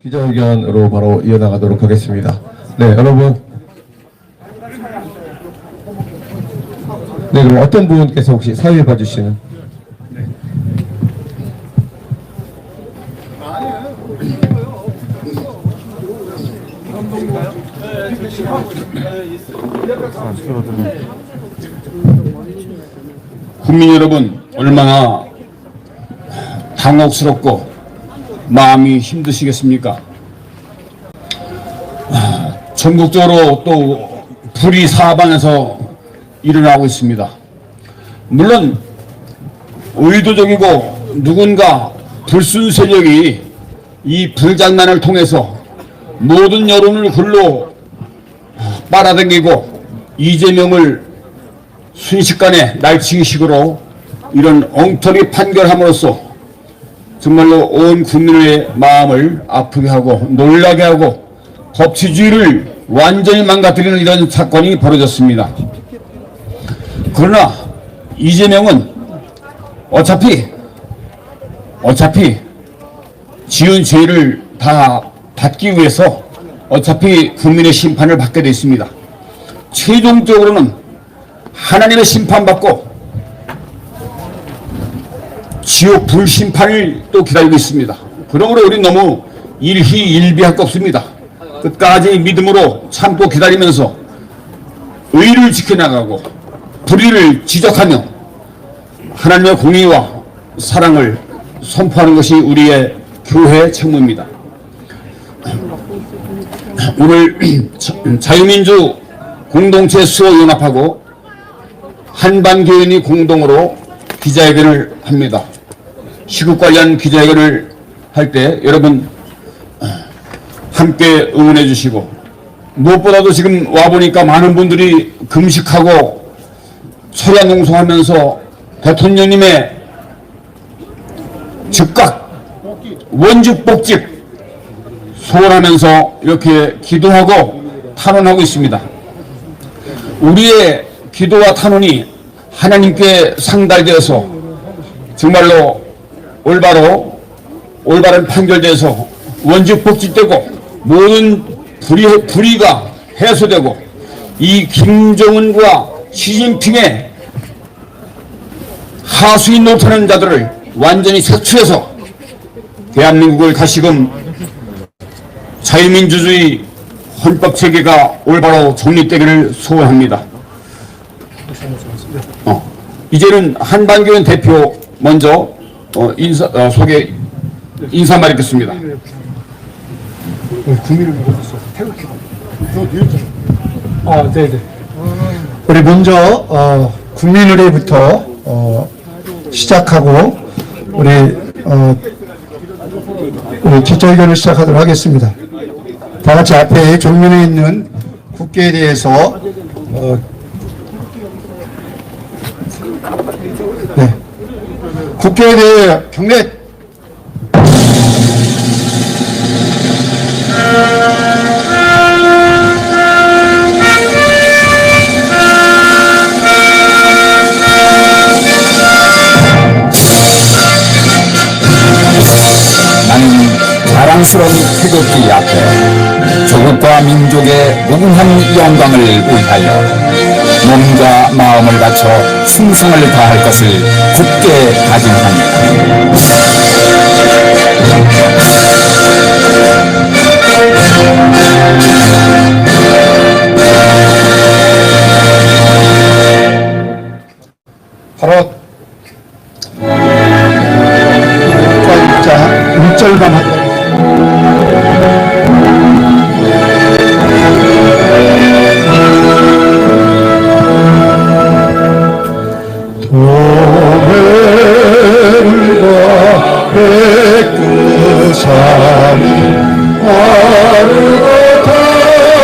기자회견으로 바로 이어나가도록 하겠습니다. 네, 여러분. 네, 그럼 어떤 분께서 혹시 사회 봐주시는? 네. 국민 여러분, 얼마나 당혹스럽고 마음이 힘드시겠습니까? 전국적으로 또 불이 사방에서 일어나고 있습니다. 물론 의도적이고 누군가 불순 세력이 이 불장난을 통해서 모든 여론을 글로 빨아당기고 이재명을 순식간에 날치기식으로 이런 엉터리 판결함으로써 정말로 온 국민의 마음을 아프게 하고 놀라게 하고 법치주의를 완전히 망가뜨리는 이런 사건이 벌어졌습니다. 그러나 이재명은 어차피 지은 죄를 다 받기 위해서 어차피 국민의 심판을 받게 되어 있습니다. 최종적으로는 하나님의 심판받고 지옥 불심판을 또 기다리고 있습니다. 그러므로 우리는 너무 일희일비할 것 없습니다. 끝까지 믿음으로 참고 기다리면서 의를 지켜나가고 불의를 지적하며 하나님의 공의와 사랑을 선포하는 것이 우리의 교회 책무입니다. 오늘 자유민주 공동체 수호연합하고 한반교인이 공동으로 기자회견을 합니다. 시국 관련 기자회견을 할 때 여러분 함께 응원해 주시고, 무엇보다도 지금 와보니까 많은 분들이 금식하고 철야농성하면서 대통령님의 즉각 원직복직 소원하면서 이렇게 기도하고 탄원하고 있습니다. 우리의 기도와 탄원이 하나님께 상달되어서 정말로 올바른 판결돼서 원직복직되고 모든 불의가 해소되고 이 김정은과 시진핑의 하수인 노릇하는 자들을 완전히 색출해서 대한민국을 다시금 자유민주주의 헌법체계가 올바로 정립되기를 소원합니다. 이제는 한반교인 대표 먼저 인사 말했겠습니다. 네네. 우리 먼저 국민의례부터 시작하고 우리 기자회견을 시작하도록 하겠습니다. 다 같이 앞에 정면에 있는 국회에 대해서 국회에 대해 경례. 나는 자랑스러운 태극기 앞에 조국과 민족의 무궁한 영광을 위하여 몸과 마음을 바쳐 충성을 다할 것을 굳게 다짐합니다. 바로 1절만 하고 도매울과 백두산이 하루가 닳도록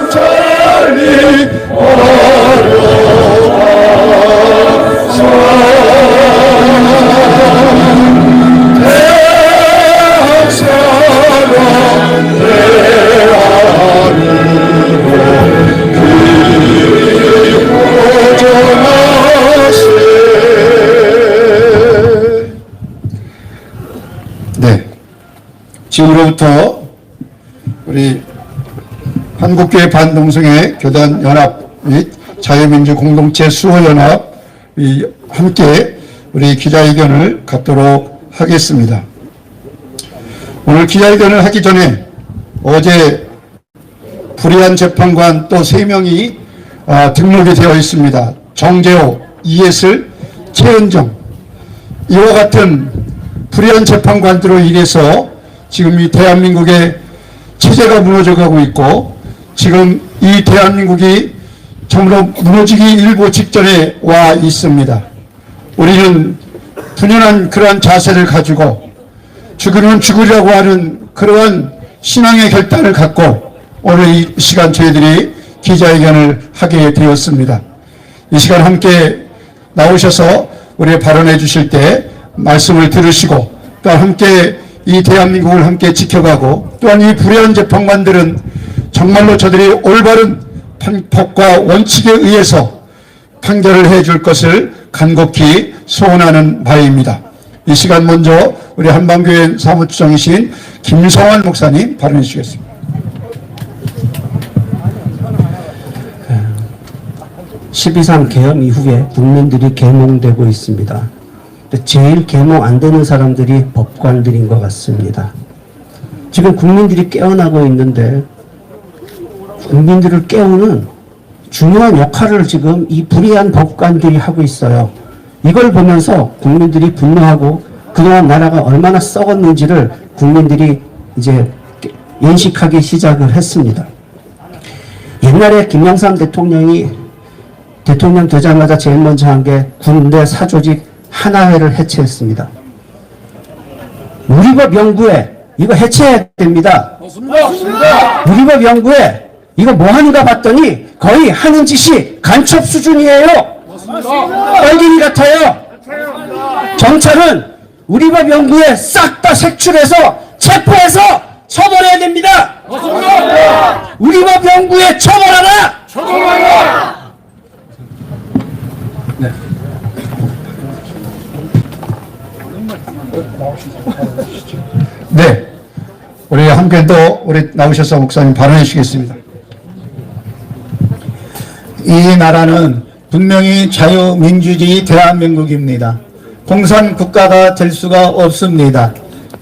천천히 걸어가 지금으로부터 우리 한국교회 반동성애 교단 연합 및 자유민주 공동체 수호연합이 함께 우리 기자회견을 갖도록 하겠습니다. 오늘 기자회견을 하기 전에 어제 불의한 재판관 또 3명이 등록이 되어 있습니다. 정재호, 이예슬, 최은정. 이와 같은 불의한 재판관들로 인해서 지금 이 대한민국의 체제가 무너져가고 있고 지금 이 대한민국이 정말로 무너지기 일보 직전에 와 있습니다. 우리는 분연한 그러한 자세를 가지고 죽으면 죽으려고 하는 그러한 신앙의 결단을 갖고 오늘 이 시간 저희들이 기자회견을 하게 되었습니다. 이 시간 함께 나오셔서 우리 발언해 주실 때 말씀을 들으시고 또 함께 이 대한민국을 함께 지켜가고 또한 이 불의한 재판관들은 정말로 저들이 올바른 판법과 원칙에 의해서 판결을 해줄 것을 간곡히 소원하는 바입니다. 이 시간 먼저 우리 한방교회 사무처장이신 김성환 목사님 발언해 주시겠습니다. 12.3 계엄 이후에 국민들이 계몽되고 있습니다. 제일 계몽 안 되는 사람들이 법관들인 것 같습니다. 지금 국민들이 깨어나고 있는데 국민들을 깨우는 중요한 역할을 지금 이 불의한 법관들이 하고 있어요. 이걸 보면서 국민들이 분노하고 그동안 나라가 얼마나 썩었는지를 국민들이 이제 인식하기 시작을 했습니다. 옛날에 김영삼 대통령이 대통령 되자마자 제일 먼저 한 게 군대 사조직 하나회를 해체했습니다. 우리법 연구회 이거 해체해야 됩니다. 우리법 연구회 이거 뭐 하는가 봤더니 거의 하는 짓이 간첩 수준이에요. 빨갱이 같아요. 경찰은 우리법 연구회 싹 다 색출해서 체포해서 처벌해야 됩니다. 우리법 연구회 처벌하라. 네, 우리 함께 또 우리 나오셔서 목사님 발언해 주시겠습니다. 이 나라는 분명히 자유민주주의 대한민국입니다. 공산국가가 될 수가 없습니다.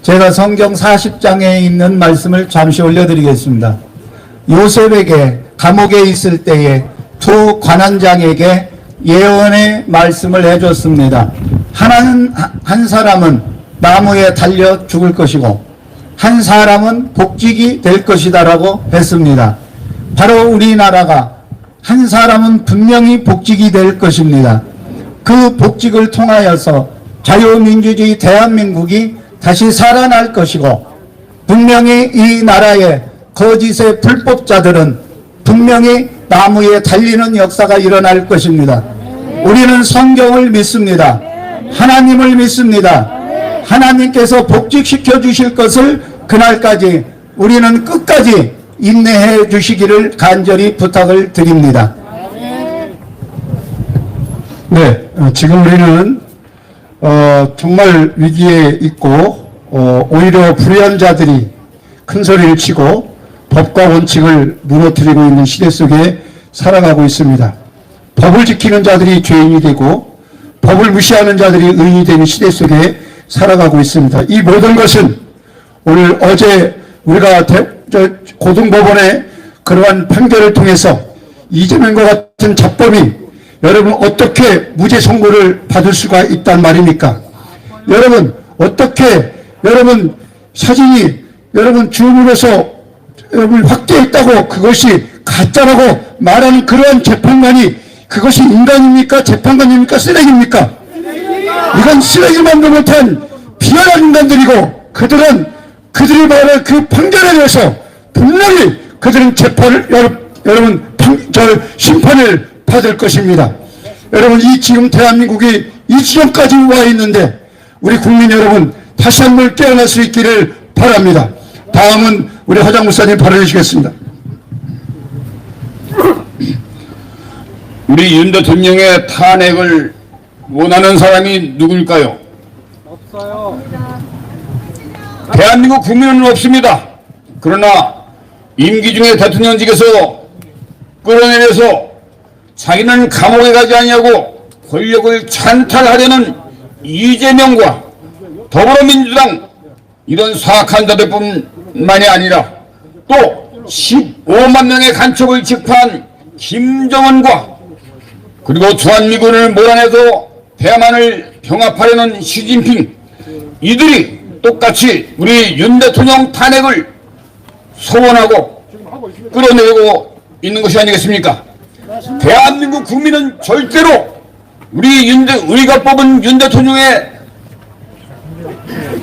제가 성경 40장에 있는 말씀을 잠시 올려드리겠습니다. 요셉에게 감옥에 있을 때에 두 관원장에게 예언의 말씀을 해줬습니다. 한 사람은 나무에 달려 죽을 것이고 한 사람은 복직이 될 것이다라고 했습니다. 바로 우리나라가 한 사람은 분명히 복직이 될 것입니다. 그 복직을 통하여서 자유민주주의 대한민국이 다시 살아날 것이고 분명히 이 나라의 거짓의 불법자들은 분명히 나무에 달리는 역사가 일어날 것입니다. 우리는 성경을 믿습니다. 하나님을 믿습니다. 하나님께서 복직시켜 주실 것을 그날까지 우리는 끝까지 인내해 주시기를 간절히 부탁을 드립니다. 네, 지금 우리는 정말 위기에 있고 오히려 불의한 자들이 큰 소리를 치고 법과 원칙을 무너뜨리고 있는 시대 속에 살아가고 있습니다. 법을 지키는 자들이 죄인이 되고 법을 무시하는 자들이 의인이 되는 시대 속에 살아가고 있습니다. 이 모든 것은 오늘 어제 우리가 고등법원의 그러한 판결을 통해서 이재명과 같은 잡범이 여러분 어떻게 무죄 선고를 받을 수가 있단 말입니까? 여러분 어떻게 여러분 사진이 여러분 줌으로서 여러분 확대했다고 그것이 가짜라고 말하는 그러한 재판관이 그것이 인간입니까? 재판관입니까? 쓰레기입니까? 이건 쓰레기만도 못한 비열한 인간들이고 그들이 말할 그 판결에 대해서 분명히 그들은 재판을 여러분 심판을 받을 것입니다. 여러분 이 지금 대한민국이 이 지점까지 와 있는데 우리 국민 여러분 다시 한번 깨어날 수 있기를 바랍니다. 다음은 우리 허장 목사님 발언해 주시겠습니다. 우리 윤 대통령의 탄핵을 원하는 사람이 누굴까요? 없어요. 대한민국 국민은 없습니다. 그러나 임기 중에 대통령직에서 끌어내려서 자기는 감옥에 가지 않냐고 권력을 찬탈하려는 이재명과 더불어민주당 이런 사악한 자들뿐만이 아니라 또 15만 명의 간첩을 집행한 김정은과 그리고 주한미군을 몰아내서 대만을 병합하려는 시진핑, 이들이 똑같이 우리 윤 대통령 탄핵을 소원하고 끌어내고 있는 것이 아니겠습니까? 대한민국 국민은 절대로 우리가 뽑은 윤 대통령의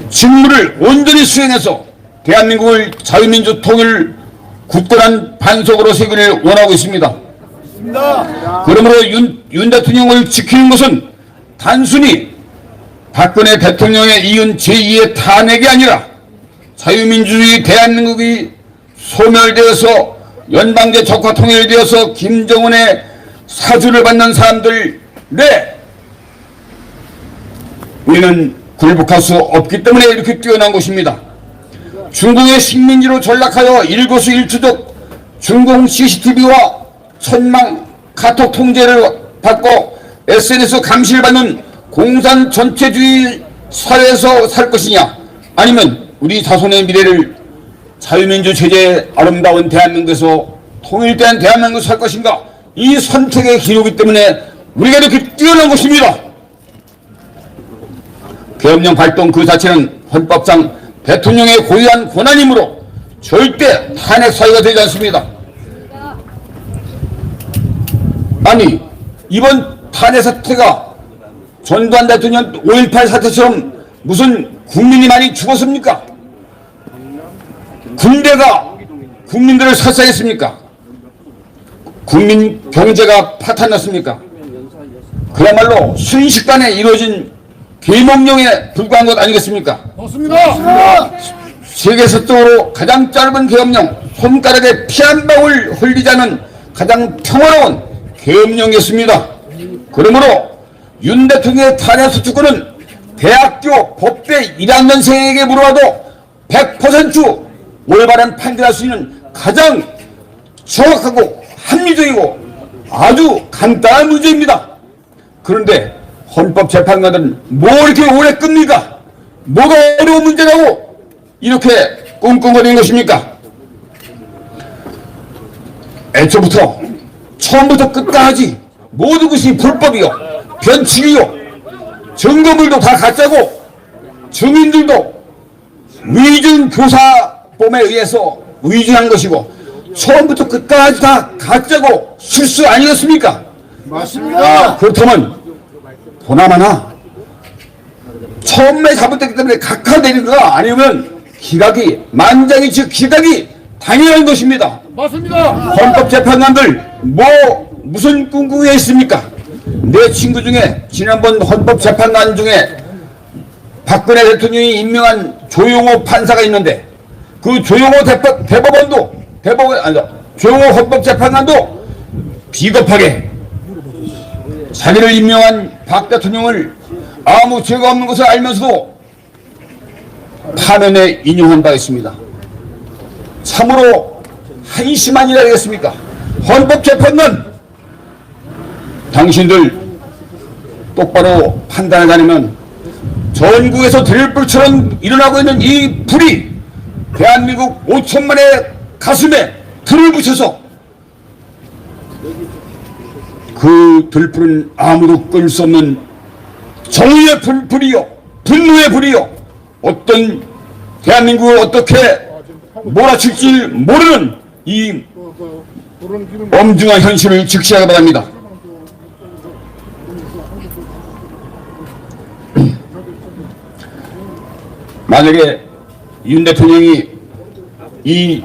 직무를 온전히 수행해서 대한민국을 자유민주 통일 굳건한 반석으로 세기를 원하고 있습니다. 그러므로 윤 대통령을 지키는 것은 단순히 박근혜 대통령의 이은 제2의 탄핵이 아니라 자유민주주의 대한민국이 소멸되어서 연방제 적화 통일되어서 김정은의 사주를 받는 사람들의 우리는 굴복할 수 없기 때문에 이렇게 뛰어난 것입니다. 중국의 식민지로 전락하여 일거수일투족 중공 CCTV와 천망 카톡 통제를 받고 SNS 감시를 받는 공산 전체주의 사회에서 살 것이냐, 아니면 우리 자손의 미래를 자유민주 체제의 아름다운 대한민국에서 통일된 대한민국에서 살 것인가, 이 선택의 기록이기 때문에 우리가 이렇게 뛰어난 것입니다. 계엄령 발동 그 자체는 헌법상 대통령의 고유한 권한이므로 절대 탄핵 사유가 되지 않습니다. 아니, 이번 탄핵 사태가 전두환 대통령 5.18 사태처럼 무슨 국민이 많이 죽었습니까? 군대가 국민들을 살상했습니까? 국민 경제가 파탄났습니까? 그야말로 순식간에 이루어진 계몽령에 불과한 것 아니겠습니까? 맞습니다. 세계적으로 가장 짧은 계엄령, 손가락에 피 한 방울 흘리지 않은 가장 평화로운 계엄령이었습니다. 그러므로 윤 대통령의 탄핵 수주권은 대학교 법대 1학년생에게 물어봐도 100% 올바른 판단할 수 있는 가장 정확하고 합리적이고 아주 간단한 문제입니다. 그런데 헌법재판관들은 뭐 이렇게 오래 끕니까? 뭐가 어려운 문제라고 이렇게 꿍꿍거리는 것입니까? 애초부터 처음부터 끝까지 모든 것이 불법이요, 변칙이요, 증거물도 다 가짜고 증인들도 위증 교사범에 의해서 위증한 것이고 처음부터 끝까지 다 가짜고 실수 아니었습니까? 맞습니다. 그렇다면 보나마나 처음에 잘못됐기 때문에 각하되는가, 아니면 기각이 만장이 즉 기각이 당연한 것입니다. 맞습니다. 헌법재판관들 무슨 꿍꿍이에 있습니까? 내 친구 중에 지난번 헌법재판관 중에 박근혜 대통령이 임명한 조용호 판사가 있는데 그 조용호 조용호 헌법재판관도 비겁하게 자기를 임명한 박 대통령을 아무 죄가 없는 것을 알면서도 파면에 인용한 바 있습니다. 참으로 한심한 일 아니겠습니까? 헌법재판관, 당신들 똑바로 판단을 가려면 전국에서 들불처럼 일어나고 있는 이 불이 대한민국 5천만의 가슴에 불을 붙여서 그 들불은 아무도 끌 수 없는 정의의 불이요, 분노의 불이요, 어떤 대한민국을 어떻게 몰아칠지 모르는 이 엄중한 현실을 직시하기 바랍니다. 만약에 윤 대통령이 이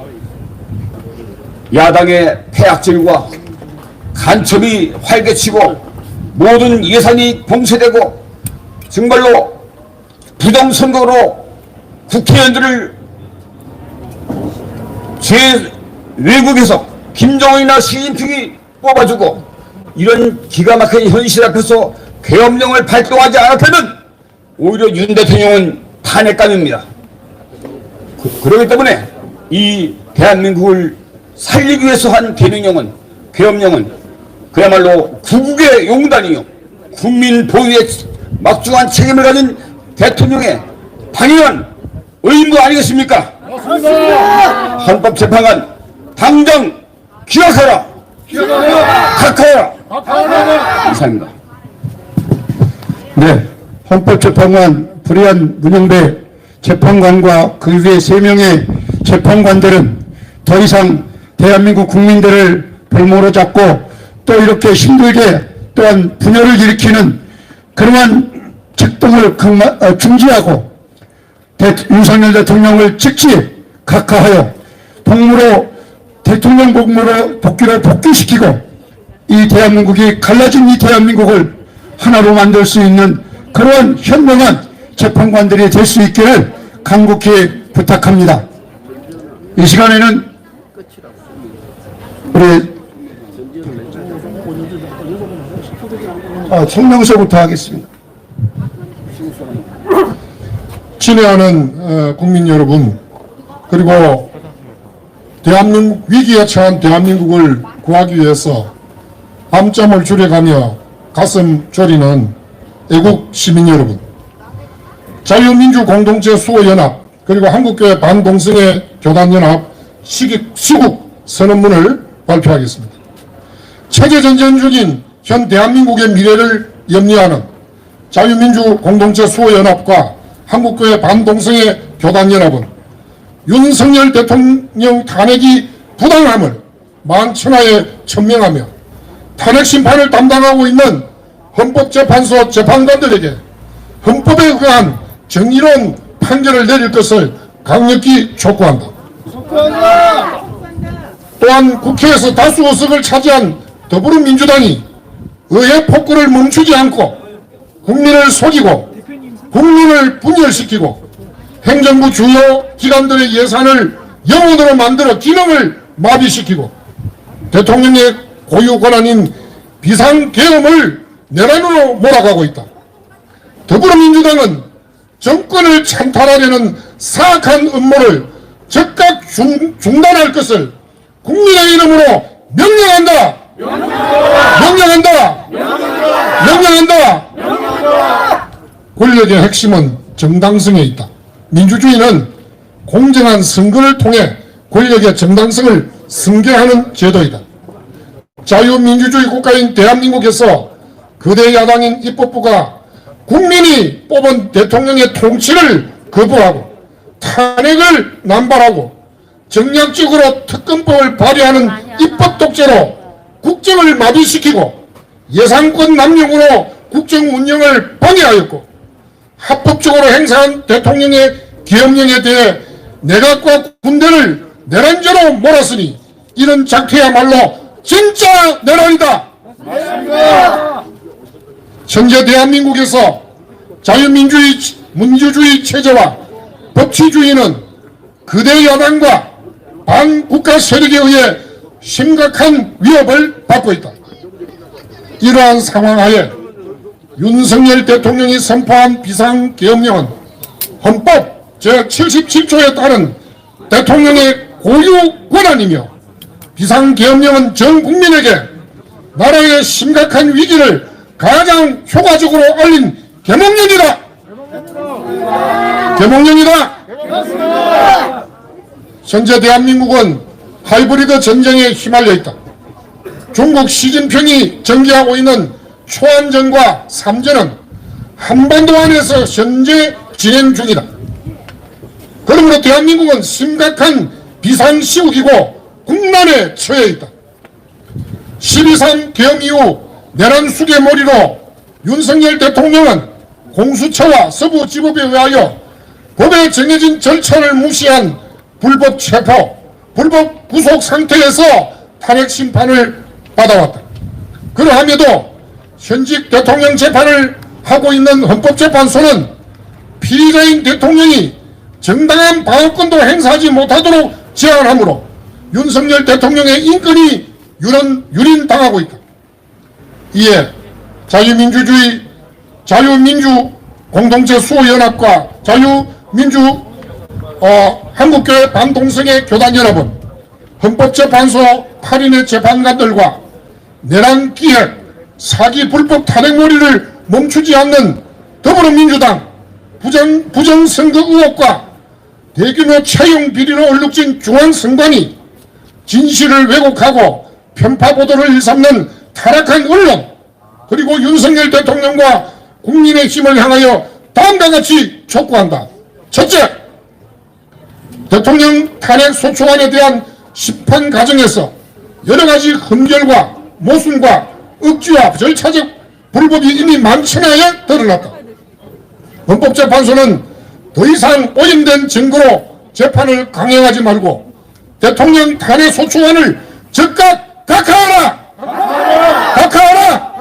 야당의 폐악질과 간첩이 활개치고 모든 예산이 봉쇄되고 정말로 부정선거로 국회의원들을 외국에서 김정은이나 시진핑이 뽑아주고 이런 기가 막힌 현실 앞에서 계엄령을 발동하지 않았다면 오히려 윤 대통령은 탄핵감입니다. 그렇기 때문에 이 대한민국을 살리기 위해서 한 계엄령은 그야말로 구국의 용단이요, 국민 보위에 막중한 책임을 가진 대통령의 당연한 의무 아니겠습니까? 헌법재판관 당장 기각하라! 각하하라! 이상입니다. 네, 헌법재판관 불의한 문영배 재판관과 그 위에 3명의 재판관들은 더 이상 대한민국 국민들을 볼모로 잡고 또 이렇게 힘들게 또한 분열을 일으키는 그러한 책동을 중지하고 윤석열 대통령을 즉시 각하하여 대통령 복무로 복귀시키고 이 대한민국이 갈라진 이 대한민국을 하나로 만들 수 있는 그러한 현명한 재판관들이 될 수 있기를 간곡히 부탁합니다. 이 시간에는 우리 청명서부터 하겠습니다. 친애하는 국민 여러분, 그리고 대한민국 위기에 처한 대한민국을 구하기 위해서 밤잠을 줄여가며 가슴 졸이는 애국 시민 여러분, 자유민주공동체 수호연합 그리고 한국교회 반동성애 교단연합 시국 선언문을 발표하겠습니다. 체제전쟁 중인 현 대한민국의 미래를 염려하는 자유민주공동체 수호연합과 한국교회 반동성애 교단연합은 윤석열 대통령 탄핵이 부당함을 만천하에 천명하며 탄핵 심판을 담당하고 있는 헌법재판소 재판관들에게 헌법에 의한 정의로운 판결을 내릴 것을 강력히 촉구한다. 또한 국회에서 다수 의석을 차지한 더불어민주당이 의회 폭거를 멈추지 않고 국민을 속이고 국민을 분열시키고 행정부 주요 기관들의 예산을 영원으로 만들어 기능을 마비시키고 대통령의 고유 권한인 비상계엄을 내란으로 몰아가고 있다. 더불어민주당은 정권을 찬탈하려는 사악한 음모를 즉각 중단할 것을 국민의 이름으로 명령한다. 명령한다. 권력의 핵심은 정당성에 있다. 민주주의는 공정한 선거를 통해 권력의 정당성을 승계하는 제도이다. 자유민주주의 국가인 대한민국에서 거대 야당인 입법부가 국민이 뽑은 대통령의 통치를 거부하고 탄핵을 남발하고 정략적으로 특검법을 발의하는 입법 독재로 국정을 마비시키고 예산권 남용으로 국정 운영을 방해하였고 합법적으로 행사한 대통령의 계엄령에 대해 내각과 군대를 내란죄로 몰았으니 이런 작태야말로 진짜 내란이다. 현재 대한민국에서 민주주의 체제와 법치주의는 거대 야당과 반국가 세력에 의해 심각한 위협을 받고 있다. 이러한 상황하에 윤석열 대통령이 선포한 비상계엄령은 헌법 제77조에 따른 대통령의 고유 권한이며 비상계엄령은 전 국민에게 나라의 심각한 위기를 가장 효과적으로 알린 계몽령이다. 현재 대한민국은 하이브리드 전쟁에 휘말려 있다. 중국 시진핑이 전개하고 있는 초안전과 3전은 한반도 안에서 현재 진행 중이다. 그러므로 대한민국은 심각한 비상시국이고 국난에 처해 있다. 12.3 계엄 이후 내란 수괴몰이로 윤석열 대통령은 공수처와 서부지법에 의하여 법에 정해진 절차를 무시한 불법 체포, 불법 구속 상태에서 탄핵 심판을 받아왔다. 그러함에도 현직 대통령 재판을 하고 있는 헌법재판소는 피의자인 대통령이 정당한 방어권도 행사하지 못하도록 제한하므로 윤석열 대통령의 인권이 유린당하고 있다. 이에 자유민주 공동체 수호연합과 자유민주 한국교회 반동성애 교단 여러분, 헌법재판소 8인의 재판관들과 내란기획, 사기 불법 탄핵몰이를 멈추지 않는 더불어민주당 부정선거 의혹과 대규모 차용 비리로 얼룩진 중앙선관위, 진실을 왜곡하고 편파 보도를 일삼는 타락한 언론, 그리고 윤석열 대통령과 국민의 힘을 향하여 다음과 같이 촉구한다. 첫째, 대통령 탄핵 소추안에 대한 심판 과정에서 여러 가지 흠결과 모순과 억지와 절차적 불법이 이미 만천하에 드러났다. 헌법재판소는 더 이상 오염된 증거로 재판을 강행하지 말고 대통령 탄핵 소추안을 즉각 각하하라! 각하하라!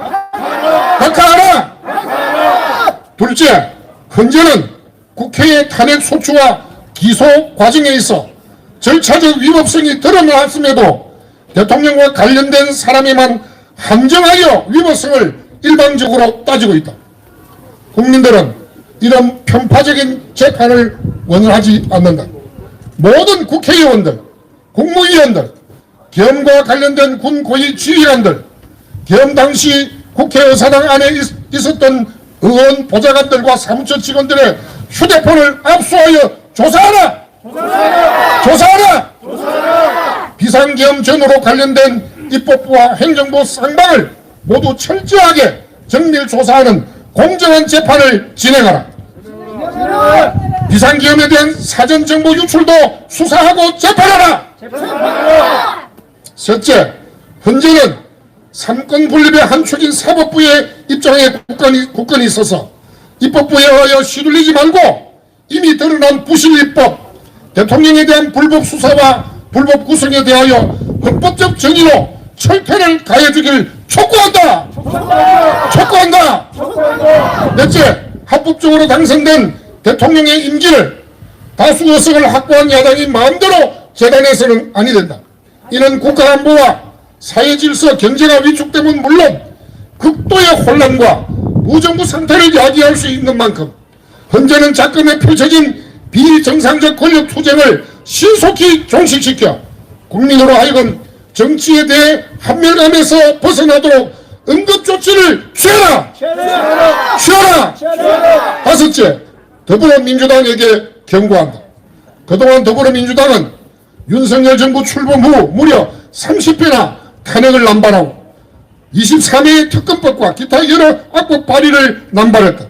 각하하라! 둘째, 현재는 국회의 탄핵 소추와 기소 과정에 있어 절차적 위법성이 드러났음에도 대통령과 관련된 사람에만 한정하여 위법성을 일방적으로 따지고 있다. 국민들은 이런 편파적인 재판을 원하지 않는다. 모든 국회의원들, 국무위원들, 계엄과 관련된 군 고위 지휘관들, 계엄 당시 국회의사당 안에 있었던 의원 보좌관들과 사무처 직원들의 휴대폰을 압수하여 조사하라! 조사하라! 비상계엄 전후로 관련된 입법부와 행정부 쌍방을 모두 철저하게 정밀 조사하는 공정한 재판을 진행하라. 비상계엄에 대한 사전정보 유출도 수사하고 재판하라. 셋째, 현재는 삼권 분립의 한 축인 사법부의 입장에 국권이 있어서 입법부에 의하여 시들리지 말고 이미 드러난 부실입법, 대통령에 대한 불법 수사와 불법 구성에 대하여 헌법적 정의로 철퇴를 가해주길 촉구한다. 촉구한다. 넷째, 합법적으로 당선된 대통령의 임기를 다수 의석을 확보한 야당이 마음대로 재단해서는 아니 된다. 이는 국가안보와 사회질서, 경제가 위축되면 물론 극도의 혼란과 무정부 상태를 야기할 수 있는 만큼 현재는 작금에 펼쳐진 비정상적 권력 투쟁을 신속히 종식시켜 국민으로 하여금 정치에 대해 한멸감에서 벗어나도록 응급조치를 취하라! 취하라! 다섯째, 더불어민주당에게 경고한다. 그동안 더불어민주당은 윤석열 정부 출범 후 무려 30회나 탄핵을 남발하고 23회의 특검법과 기타 여러 악법 발의를 남발했다.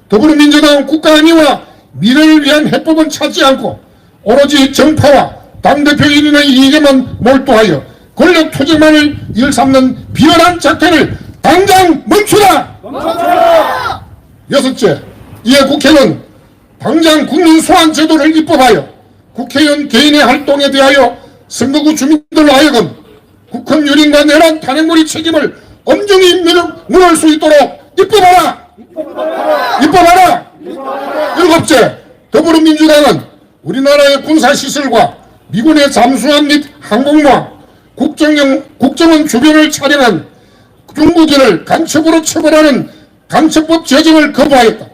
더불어민주당은 국가 안위와 미래를 위한 해법은 찾지 않고 오로지 정파와 당대표 일인의 이익에만 몰두하여 권력 투쟁만을 일삼는 비열한 작태를 당장 멈추라! 여섯째, 이에 국회는 당장 국민 소환 제도를 입법하여 국회의원 개인의 활동에 대하여 선거구 주민들로 하여금 국헌 유린과 내란 탄핵몰이 책임을 엄정히 물을 수 있도록 입법하라! 입법하라! 일곱째, 더불어민주당은 우리나라의 군사시설과 미군의 잠수함 및 항공모함, 국정원 주변을 촬영한 중국인을 간첩으로 처벌하는 간첩법 제정을 거부하였다.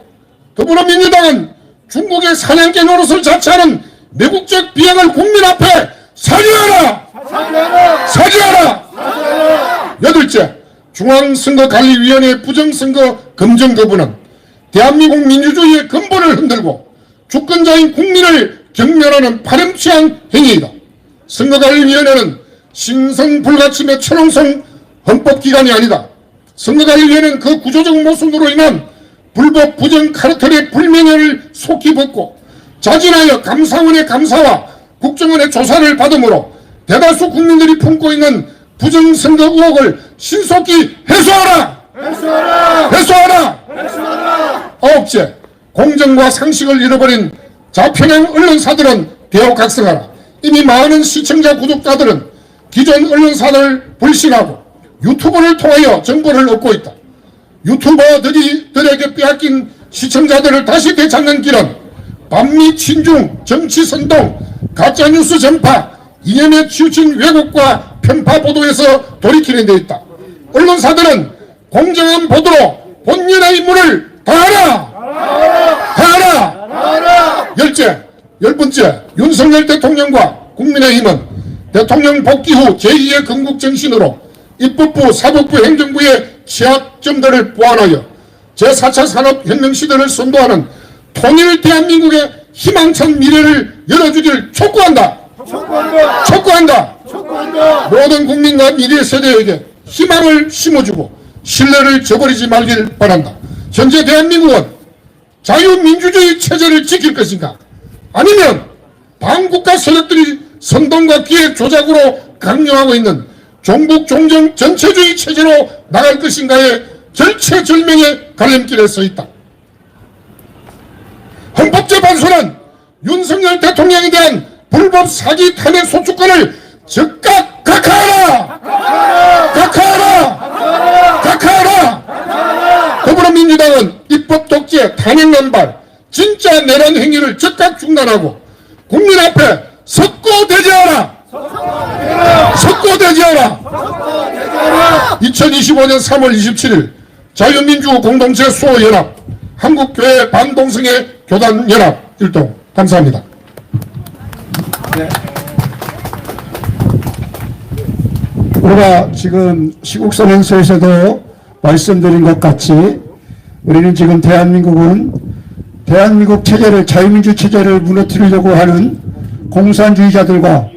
더불어민주당은 중국의 사냥개 노릇을 자처하는 매국적 비행을 국민 앞에 사죄하라! 사죄하라! 여덟째, 중앙선거관리위원회 부정선거 검증 거부는 대한민국 민주주의의 근본을 흔들고 주권자인 국민을 경멸하는 파렴치한 행위이다. 선거관리위원회는 신성불가침의 철옹성 헌법기관이 아니다. 선거관리위원회는 그 구조적 모순으로 인한 불법 부정 카르텔의 불명예를 속히 벗고 자진하여 감사원의 감사와 국정원의 조사를 받음으로 대다수 국민들이 품고 있는 부정선거 의혹을 신속히 해소하라! 해소하라! 아홉째, 공정과 상식을 잃어버린 좌편향 언론사들은 대혹각성하라. 이미 많은 시청자 구독자들은 기존 언론사들을 불신하고 유튜브를 통하여 정보를 얻고 있다. 유튜버들에게 빼앗긴 시청자들을 다시 되찾는 길은 반미 친중, 정치 선동, 가짜뉴스 전파, 이념에 치우친 왜곡과 편파 보도에서 돌이키는 데 있다. 언론사들은 공정한 보도로 본연의 임무를 다하라! 다하라! 열째, 10번째, 윤석열 대통령과 국민의힘은 대통령 복귀 후 제2의 건국 정신으로 입법부, 사법부, 행정부의 취약점들을 보완하여 제4차 산업혁명 시대를 선도하는 통일 대한민국의 희망찬 미래를 열어주기를 촉구한다. 촉구한다. 모든 국민과 미래 세대에게 희망을 심어주고 신뢰를 저버리지 말길 바란다. 현재 대한민국은 자유민주주의 체제를 지킬 것인가, 아니면 반국가 세력들이 선동과 기획 조작으로 강요하고 있는 종북 종정 전체주의 체제로 나갈 것인가의 절체절명의 갈림길에 서 있다. 헌법재판소는 윤석열 대통령에 대한 불법 사기 탄핵 소추권을 즉각 각하하라! 각하하라! 각하하라! 더불어민주당은 입법 독재, 탄핵 난발, 진짜 내란 행위를 즉각 중단하고 국민 앞에 석고대죄하라! 석고대죄하라! 2025년 3월 27일 자유민주 공동체 수호연합 한국교회 반동성애 교단연합 일동 감사합니다. 우리가 지금 시국선언서에서도 말씀드린 것 같이 우리는 지금 대한민국 체제를, 자유민주 체제를 무너뜨리려고 하는 공산주의자들과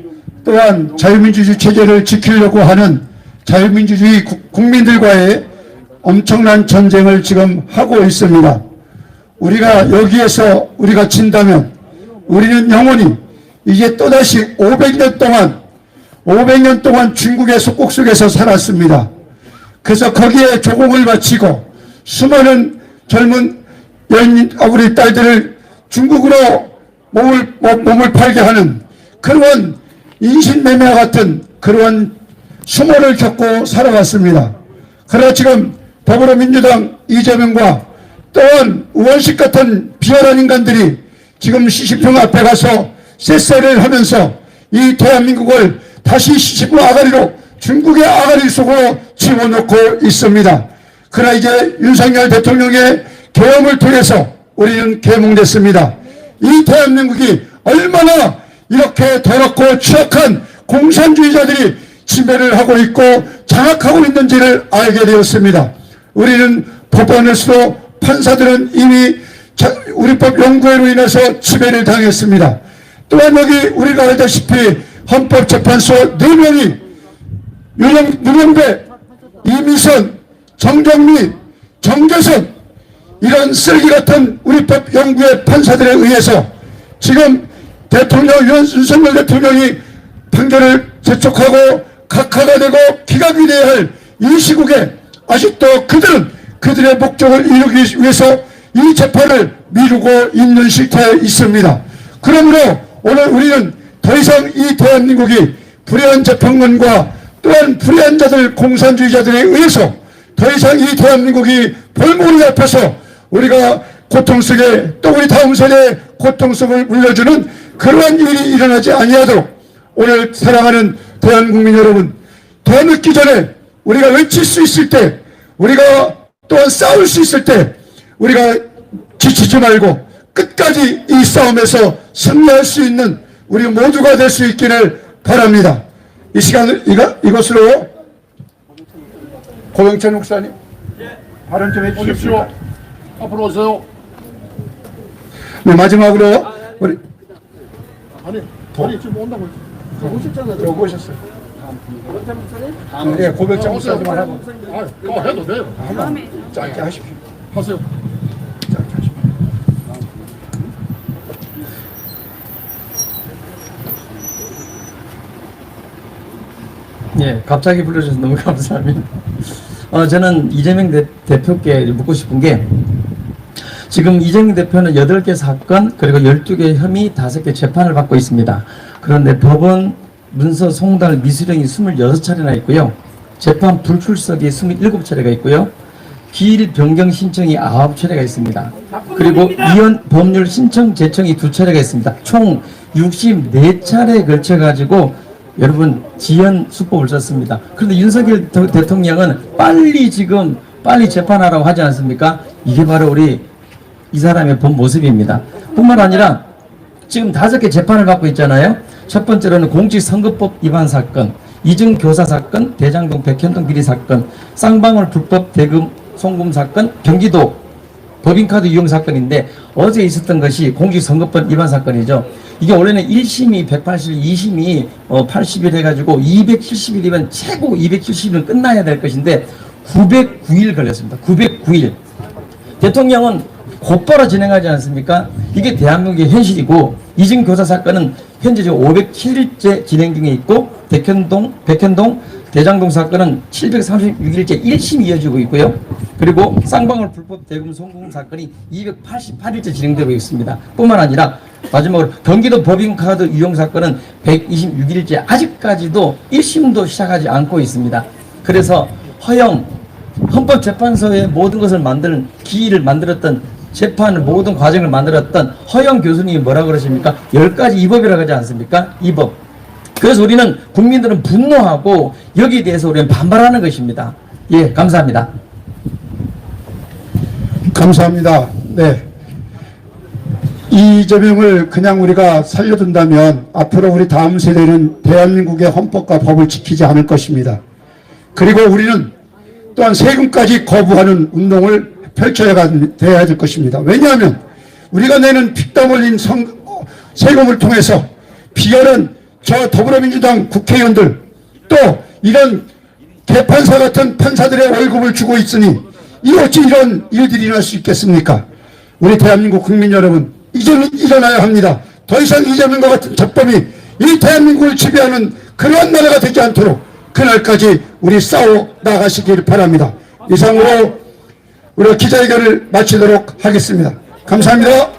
또한 자유민주주의 체제를 지키려고 하는 자유민주주의 국민들과의 엄청난 전쟁을 지금 하고 있습니다. 우리가 여기에서 우리가 진다면 우리는 영원히 이제 또다시 500년 동안 중국의 속국 속에서 살았습니다. 그래서 거기에 조공을 바치고 수많은 젊은 우리 딸들을 중국으로 몸을 팔게 하는 그러한 인신매매와 같은 그러한 수모를 겪고 살아왔습니다. 그러나 지금 더불어민주당 이재명과 또한 우원식 같은 비열한 인간들이 지금 시시평 앞에 가서 쎄쎄를 하면서 이 대한민국을 다시 시시부 아가리로, 중국의 아가리 속으로 집어넣고 있습니다. 그러나 이제 윤석열 대통령의 계엄을 통해서 우리는 계몽됐습니다. 이 대한민국이 얼마나 이렇게 더럽고 취약한 공산주의자들이 지배를 하고 있고 장악하고 있는지를 알게 되었습니다. 우리는 법원에서도 판사들은 이미 우리법 연구회로 인해서 지배를 당했습니다. 또한 여기 우리가 알다시피 헌법재판소 4명이 윤영배, 이미선, 정정미, 정재선 이런 쓰레기 같은 우리법 연구회 판사들에 의해서 지금 윤석열 대통령이 판결을 재촉하고 각하가 되고 기각이 돼야 할 이 시국에 아직도 그들의 목적을 이루기 위해서 이 재판을 미루고 있는 실태에 있습니다. 그러므로 오늘 우리는 더 이상 이 대한민국이 불의한 재판관과 또한 불의한 자들, 공산주의자들에 의해서 더 이상 이 대한민국이 볼모리 앞에서 우리가 고통 속에 또 우리 다음 세대에 고통 속을 물려주는 그러한 일이 일어나지 아니하도록 오늘 사랑하는 대한국민 여러분, 더 늦기 전에 우리가 외칠 수 있을 때, 우리가 또한 싸울 수 있을 때 우리가 지치지 말고 끝까지 이 싸움에서 승리할 수 있는 우리 모두가 될 수 있기를 바랍니다. 이 시간을 이것으로 고병철 목사님 발언 좀 해주십시오. 앞으로 오세요. 네, 마지막으로 우리 지금 온다고 저 오셨어요. 네, 고병철 목사님만 하고 해도 돼요. 짧게 하십시오. 하세요. 짧게 하십시오. 예, 갑자기 불러주셔서 너무 감사합니다. 저는 이재명 대표께 묻고 싶은 게, 지금 이재명 대표는 8개 사건 그리고 12개 혐의 5개 재판을 받고 있습니다. 그런데 법원 문서 송달 미수령이 26차례나 있고요. 재판 불출석이 27차례가 있고요. 기일 변경 신청이 9차례가 있습니다. 그리고 이혼 법률 신청 제청이 2차례가 있습니다. 총 64차례에 걸쳐가지고 여러분 지연 수법을 썼습니다. 그런데 윤석열 대통령은 빨리 재판하라고 하지 않습니까? 이게 바로 우리 이 사람의 본 모습입니다. 뿐만 아니라 지금 5개 재판을 받고 있잖아요. 첫 번째로는 공직선거법 위반 사건, 이중교사 사건, 대장동 백현동 비리 사건, 쌍방울 불법 대금 송금 사건, 경기도 법인카드 이용 사건인데 어제 있었던 것이 공직선거법 위반 사건이죠. 이게 원래는 1심이 180일, 2심이 80일 해가지고 270일이면 최고 270일은 끝나야 될 것인데 909일 걸렸습니다. 909일. 대통령은 곧바로 진행하지 않습니까? 이게 대한민국의 현실이고, 이중교사 사건은 현재 지금 507일째 진행 중에 있고, 백현동, 대장동 사건은 736일째 1심이 이어지고 있고요. 그리고 쌍방울 불법 대금 송금 사건이 288일째 진행되고 있습니다. 뿐만 아니라 마지막으로 경기도 법인카드 이용 사건은 126일째 아직까지도 1심도 시작하지 않고 있습니다. 그래서 허영, 헌법재판소의 모든 것을 만드는 기일을 만들었던 재판을 모든 과정을 만들었던 허영 교수님이 뭐라 그러십니까? 10가지 이법이라고 하지 않습니까? 이법. 그래서 우리는 국민들은 분노하고 여기에 대해서 우리는 반발하는 것입니다. 예, 감사합니다. 감사합니다. 네. 이재명을 그냥 우리가 살려둔다면 앞으로 우리 다음 세대는 대한민국의 헌법과 법을 지키지 않을 것입니다. 그리고 우리는 또한 세금까지 거부하는 운동을 펼쳐야 돼야 될 것입니다. 왜냐하면 우리가 내는 피땀 흘린 세금을 통해서 비열한 저 더불어민주당 국회의원들 또 이런 대판사 같은 판사들의 월급을 주고 있으니 이 어찌 이런 일들이 일어날 수 있겠습니까? 우리 대한민국 국민 여러분, 이제는 일어나야 합니다. 더 이상 이재명과 같은 적범이 이 대한민국을 지배하는 그러한 나라가 되지 않도록 그날까지 우리 싸워 나가시길 바랍니다. 이상으로 우리가 기자회견을 마치도록 하겠습니다. 감사합니다.